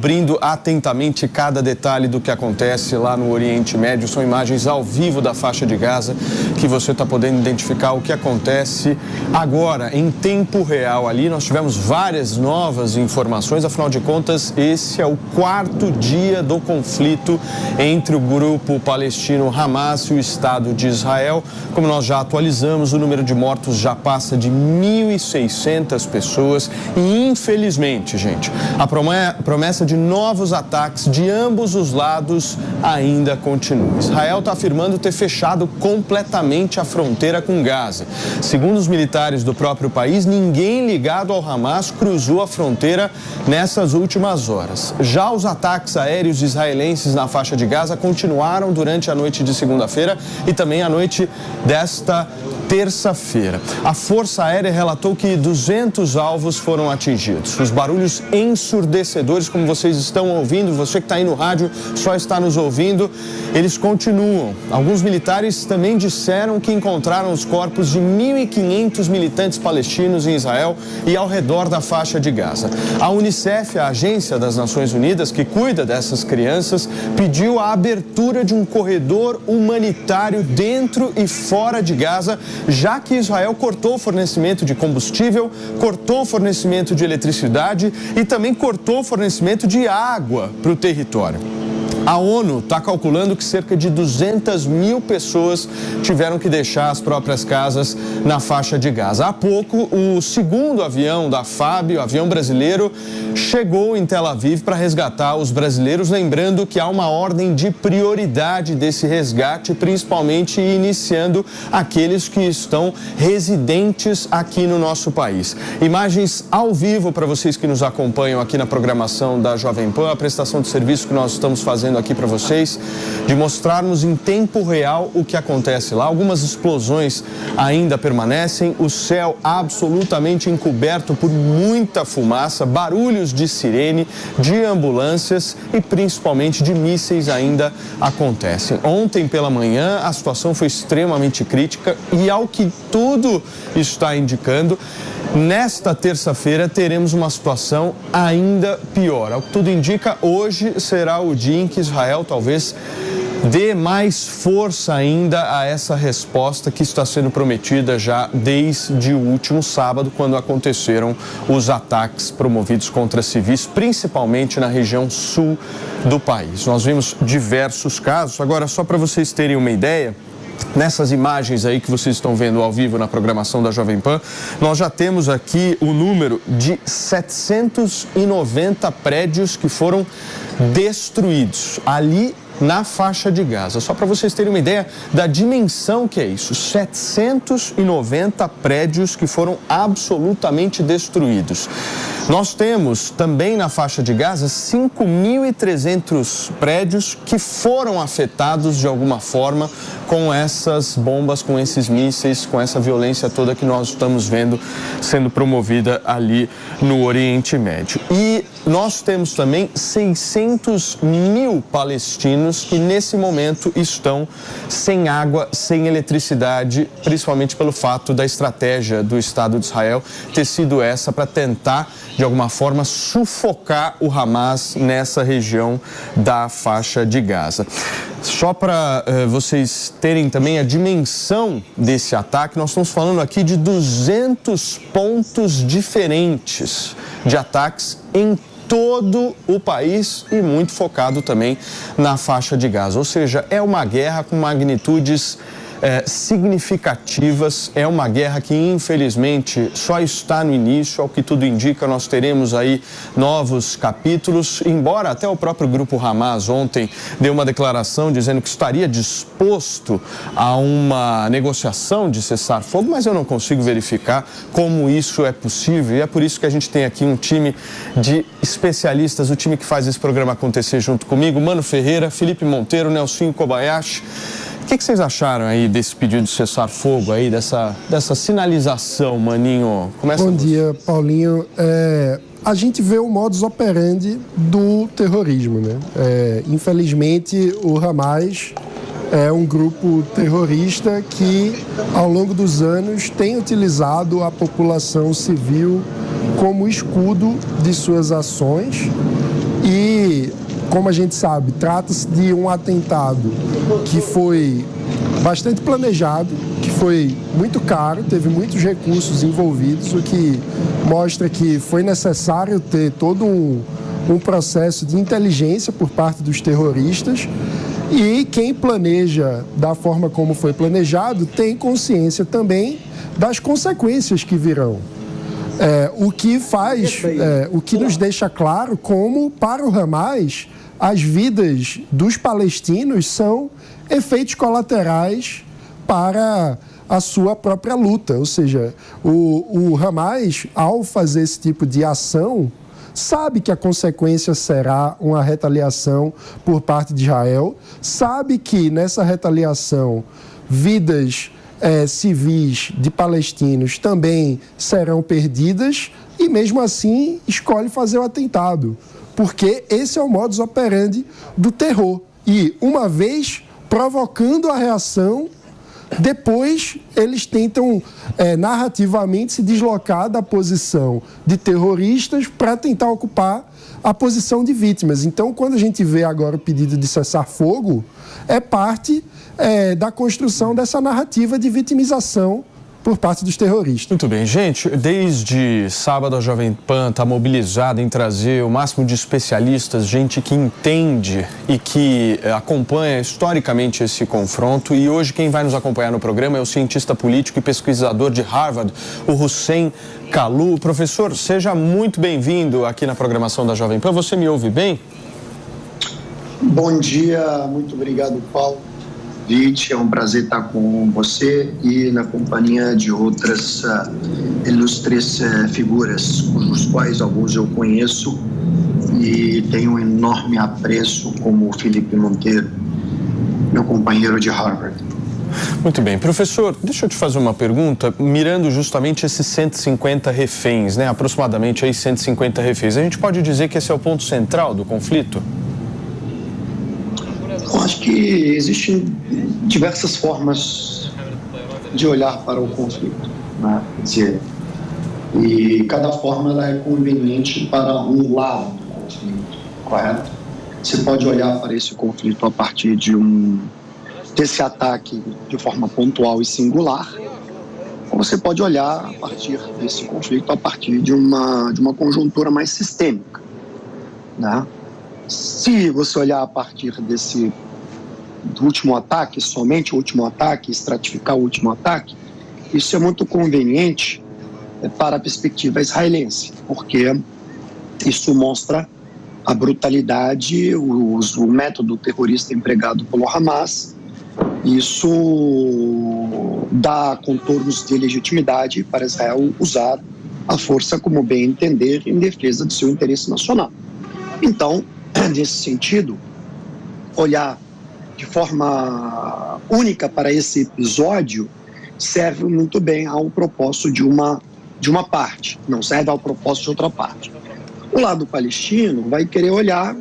cobrindo atentamente cada detalhe do que acontece lá no Oriente Médio. São imagens ao vivo da faixa de Gaza que você está podendo identificar o que acontece agora, em tempo real ali. Nós tivemos várias novas informações, afinal de contas, esse é o 4º dia do conflito entre o grupo palestino Hamas e o Estado de Israel. Como nós já atualizamos, o número de mortos já passa de 1.600 pessoas e, infelizmente, gente, a promessa de novos ataques de ambos os lados ainda continua. Israel está afirmando ter fechado completamente a fronteira com Gaza. Segundo os militares do próprio país, ninguém ligado ao Hamas cruzou a fronteira nessas últimas horas. Já os ataques aéreos israelenses na faixa de Gaza continuaram durante a noite de segunda-feira e também a noite desta terça-feira. A Força Aérea relatou que 200 alvos foram atingidos. Os barulhos ensurdecedores, como vocês estão ouvindo, você que está aí no rádio só está nos ouvindo, eles continuam. Alguns militares também disseram que encontraram os corpos de 1.500 militantes palestinos em Israel e ao redor da faixa de Gaza. A Unicef, a Agência das Nações Unidas, que cuida dessas crianças, pediu a abertura de um corredor humanitário dentro e fora de Gaza, já que Israel cortou o fornecimento de combustível, cortou o fornecimento de eletricidade e também cortou o fornecimento de água para o território. A ONU está calculando que cerca de 200 mil pessoas tiveram que deixar as próprias casas na faixa de Gaza. Há pouco, o segundo avião da FAB, o avião brasileiro, chegou em Tel Aviv para resgatar os brasileiros, lembrando que há uma ordem de prioridade desse resgate, principalmente iniciando aqueles que estão residentes aqui no nosso país. Imagens ao vivo para vocês que nos acompanham aqui na programação da Jovem Pan, a prestação de serviço que nós estamos fazendo aqui para vocês, de mostrarmos em tempo real o que acontece lá. Algumas explosões ainda permanecem, o céu absolutamente encoberto por muita fumaça, barulhos de sirene, de ambulâncias e principalmente de mísseis ainda acontecem. Ontem pela manhã a situação foi extremamente crítica e, ao que tudo está indicando, nesta terça-feira teremos uma situação ainda pior. Ao que tudo indica, hoje será o dia em que Israel talvez dê mais força ainda a essa resposta que está sendo prometida já desde o último sábado, quando aconteceram os ataques promovidos contra civis, principalmente na região sul do país. Nós vimos diversos casos. Agora, só para vocês terem uma ideia, nessas imagens aí que vocês estão vendo ao vivo na programação da Jovem Pan, nós já temos aqui o número de 790 prédios que foram destruídos ali na faixa de Gaza. Só para vocês terem uma ideia da dimensão que é isso, 790 prédios que foram absolutamente destruídos. Nós temos também na faixa de Gaza 5.300 prédios que foram afetados de alguma forma com essas bombas, com esses mísseis, com essa violência toda que nós estamos vendo sendo promovida ali no Oriente Médio. E nós temos também 600 mil palestinos que nesse momento estão sem água, sem eletricidade, principalmente pelo fato da estratégia do Estado de Israel ter sido essa para tentar, de alguma forma, sufocar o Hamas nessa região da faixa de Gaza. Só para vocês terem também a dimensão desse ataque, nós estamos falando aqui de 200 pontos diferentes de ataques em todo o país e muito focado também na faixa de Gaza. Ou seja, é uma guerra com magnitudes significativas, é uma guerra que infelizmente só está no início. Ao que tudo indica, nós teremos aí novos capítulos, embora até o próprio grupo Hamas ontem deu uma declaração dizendo que estaria disposto a uma negociação de cessar-fogo, mas eu não consigo verificar como isso é possível, e é por isso que a gente tem aqui um time de especialistas, o time que faz esse programa acontecer junto comigo, Mano Ferreira, Felipe Monteiro, Nelsinho Kobayashi. O que vocês acharam aí desse pedido de cessar-fogo aí, dessa sinalização, Maninho? Começa. Bom dia, Paulinho. A gente vê o modus operandi do terrorismo, né? Infelizmente, o Hamas é um grupo terrorista que, ao longo dos anos, tem utilizado a população civil como escudo de suas ações. E como a gente sabe, trata-se de um atentado que foi bastante planejado, que foi muito caro, teve muitos recursos envolvidos, o que mostra que foi necessário ter todo um processo de inteligência por parte dos terroristas, e quem planeja da forma como foi planejado tem consciência também das consequências que virão. O que nos deixa claro como, para o Hamas, as vidas dos palestinos são efeitos colaterais para a sua própria luta. Ou seja, o Hamas, ao fazer esse tipo de ação, sabe que a consequência será uma retaliação por parte de Israel, sabe que nessa retaliação vidas civis de palestinos também serão perdidas e, mesmo assim, escolhe fazer o atentado, porque esse é o modus operandi do terror. E, uma vez provocando a reação, depois eles tentam narrativamente se deslocar da posição de terroristas para tentar ocupar a posição de vítimas. Então, quando a gente vê agora o pedido de cessar-fogo, é parte da construção dessa narrativa de vitimização por parte dos terroristas. Muito bem, gente, desde sábado a Jovem Pan está mobilizada em trazer o máximo de especialistas, gente que entende e que acompanha historicamente esse confronto, e hoje quem vai nos acompanhar no programa é o cientista político e pesquisador de Harvard, o Hussein Kalu. Professor, seja muito bem-vindo aqui na programação da Jovem Pan. Você me ouve bem? Bom dia, muito obrigado, Paulo. É um prazer estar com você e na companhia de outras ilustres figuras, cujos quais alguns eu conheço e tenho um enorme apreço, como o Felipe Monteiro, meu companheiro de Harvard. Muito bem. Professor, deixa eu te fazer uma pergunta, mirando justamente esses 150 reféns, né? Aproximadamente aí 150 reféns. A gente pode dizer que esse é o ponto central do conflito? Eu acho que existem diversas formas de olhar para o conflito, né? Quer dizer, e cada forma ela é conveniente para um lado do conflito, correto? Você pode olhar para esse conflito a partir desse ataque de forma pontual e singular, ou você pode olhar a partir desse conflito a partir de uma conjuntura mais sistêmica, né? Se você olhar a partir do último ataque, somente o último ataque, estratificar o último ataque, isso é muito conveniente para a perspectiva israelense, porque isso mostra a brutalidade, o método terrorista empregado pelo Hamas. Isso dá contornos de legitimidade para Israel usar a força como bem entender em defesa do seu interesse nacional. Então, nesse sentido, olhar de forma única para esse episódio serve muito bem ao propósito de uma parte, não serve ao propósito de outra parte. O lado palestino vai querer olhar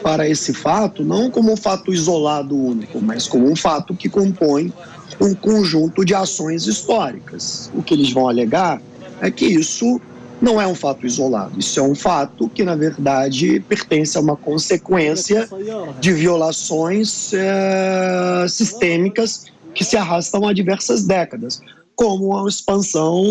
para esse fato não como um fato isolado único, mas como um fato que compõe um conjunto de ações históricas. O que eles vão alegar é que isso não é um fato isolado, isso é um fato que, na verdade, pertence a uma consequência de violações sistêmicas que se arrastam há diversas décadas, como a expansão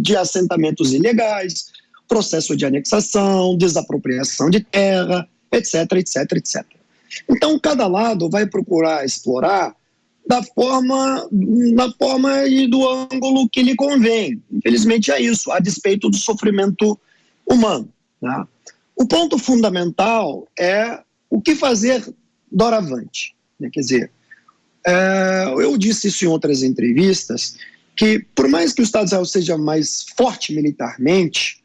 de assentamentos ilegais, processo de anexação, desapropriação de terra, etc, etc, etc. Então, cada lado vai procurar explorar da forma e do ângulo que lhe convém. Infelizmente é isso, a despeito do sofrimento humano, né? O ponto fundamental é o que fazer doravante, né? Quer dizer, eu disse isso em outras entrevistas, que por mais que o Estado de Israel seja mais forte militarmente,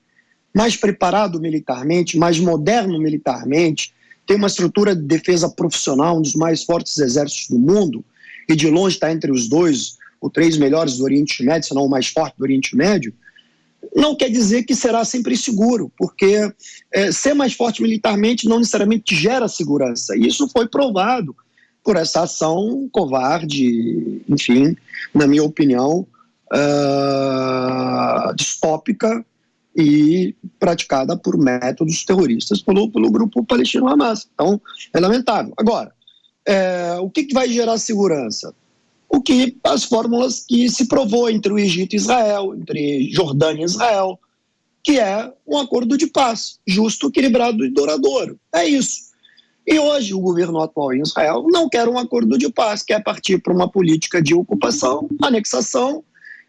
mais preparado militarmente, mais moderno militarmente, tem uma estrutura de defesa profissional, um dos mais fortes exércitos do mundo, e de longe está entre os 2 ou 3 melhores do Oriente Médio, se não o mais forte do Oriente Médio, não quer dizer que será sempre seguro, porque ser mais forte militarmente não necessariamente gera segurança. E isso foi provado por essa ação covarde, enfim, na minha opinião, distópica e praticada por métodos terroristas pelo grupo palestino Hamas. Então, é lamentável. Agora, o que vai gerar segurança? As fórmulas que se provou entre o Egito e Israel, entre Jordânia e Israel, que é um acordo de paz, justo, equilibrado e duradouro. É isso. E hoje o governo atual em Israel não quer um acordo de paz, quer partir para uma política de ocupação, anexação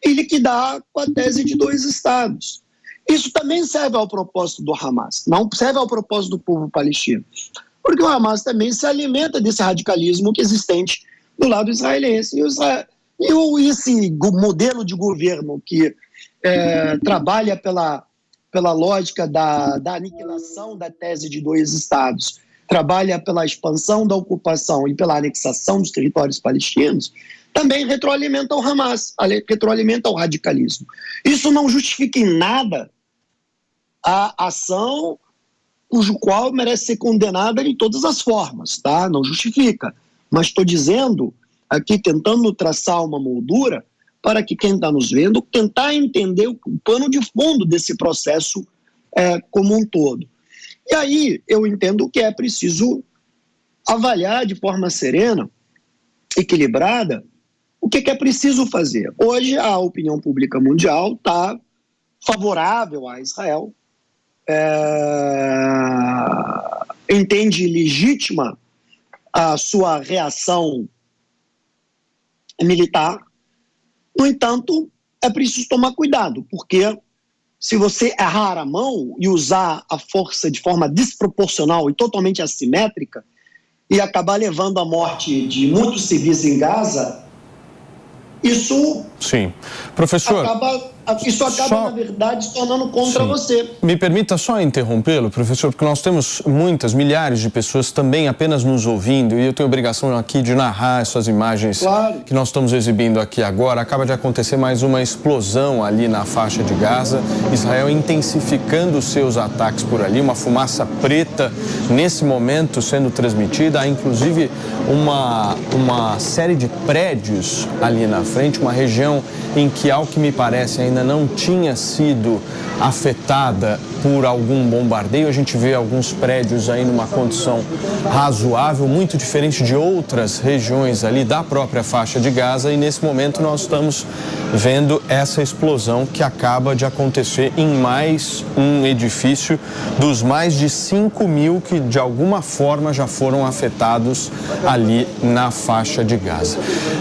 e liquidar com a tese de 2 estados. Isso também serve ao propósito do Hamas, não serve ao propósito do povo palestino, porque o Hamas também se alimenta desse radicalismo que é existente do lado israelense. E esse modelo de governo que trabalha pela lógica da aniquilação da tese de 2 estados, trabalha pela expansão da ocupação e pela anexação dos territórios palestinos, também retroalimenta o Hamas, retroalimenta o radicalismo. Isso não justifica em nada a ação cujo qual merece ser condenada de todas as formas, tá? Não justifica. Mas estou dizendo aqui, tentando traçar uma moldura para que quem está nos vendo tentar entender o pano de fundo desse processo como um todo. E aí eu entendo que é preciso avaliar de forma serena, equilibrada, o que é preciso fazer. Hoje a opinião pública mundial está favorável a Israel, entende legítima a sua reação militar. No entanto, é preciso tomar cuidado, porque se você errar a mão e usar a força de forma desproporcional e totalmente assimétrica e acabar levando à morte de muitos civis em Gaza, isso... Sim. Professor... Isso acaba, na verdade, se tornando contra você. Me permita só interrompê-lo, professor, porque nós temos milhares de pessoas também apenas nos ouvindo e eu tenho a obrigação aqui de narrar essas imagens que nós estamos exibindo aqui agora. Acaba de acontecer mais uma explosão ali na faixa de Gaza, Israel intensificando os seus ataques por ali, uma fumaça preta nesse momento sendo transmitida. Há inclusive uma série de prédios ali na frente, uma região em que, ao que me parece, ainda não tinha sido afetada por algum bombardeio. A gente vê alguns prédios aí numa condição razoável, muito diferente de outras regiões ali da própria faixa de Gaza, e nesse momento nós estamos vendo essa explosão que acaba de acontecer em mais um edifício dos mais de 5.000 que de alguma forma já foram afetados ali na faixa de Gaza.